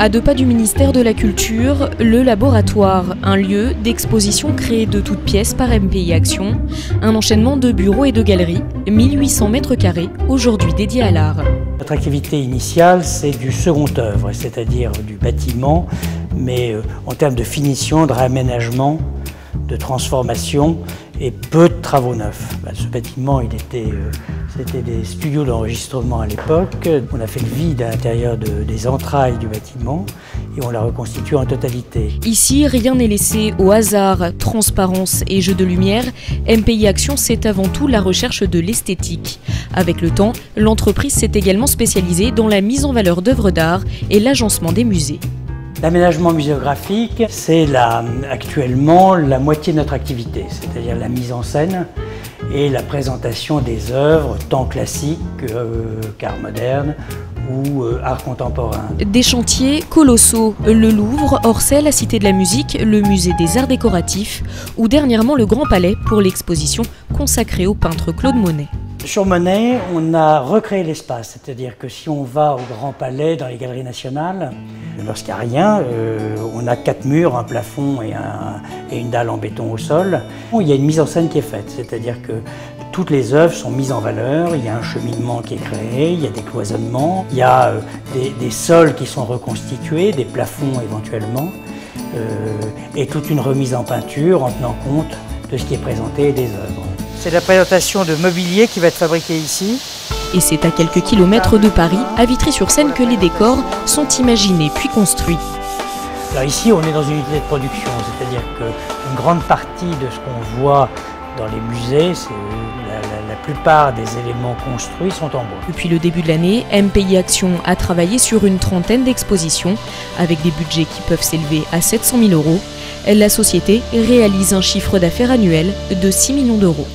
À 2 pas du ministère de la Culture, le Laboratoire, un lieu d'exposition créé de toutes pièces par MPI Action, un enchaînement de bureaux et de galeries, 1800 mètres carrés, aujourd'hui dédiés à l'art. Notre activité initiale, c'est du second œuvre, c'est-à-dire du bâtiment, mais en termes de finition, de réaménagement, de transformation et peu de travaux neufs. Ce bâtiment, c'était des studios d'enregistrement à l'époque. On a fait le vide à l'intérieur des entrailles du bâtiment et on l'a reconstitué en totalité. Ici, rien n'est laissé au hasard. Transparence et jeu de lumière, MPI Action, c'est avant tout la recherche de l'esthétique. Avec le temps, l'entreprise s'est également spécialisée dans la mise en valeur d'œuvres d'art et l'agencement des musées. L'aménagement muséographique, c'est actuellement la moitié de notre activité, c'est-à-dire la mise en scène et la présentation des œuvres, tant classiques qu'art moderne ou art contemporain. Des chantiers colossaux, le Louvre, Orsay, la Cité de la Musique, le Musée des Arts Décoratifs ou dernièrement le Grand Palais pour l'exposition consacrée au peintre Claude Monet. Sur Monet, on a recréé l'espace, c'est-à-dire que si on va au Grand Palais, dans les galeries nationales, lorsqu'il n'y a rien, on a 4 murs, un plafond et une dalle en béton au sol. Il y a une mise en scène qui est faite, c'est-à-dire que toutes les œuvres sont mises en valeur, il y a un cheminement qui est créé, il y a des cloisonnements, il y a des sols qui sont reconstitués, des plafonds éventuellement, et toute une remise en peinture en tenant compte de ce qui est présenté et des œuvres. C'est la présentation de mobilier qui va être fabriqué ici. Et c'est à quelques kilomètres de Paris, à Vitry-sur-Seine, que les décors sont imaginés puis construits. Alors ici, on est dans une unité de production, c'est-à-dire qu'une grande partie de ce qu'on voit dans les musées, la plupart des éléments construits sont en bois. Depuis le début de l'année, MPI Action a travaillé sur une trentaine d'expositions, avec des budgets qui peuvent s'élever à 700 000 €. La société réalise un chiffre d'affaires annuel de 6 millions d'euros.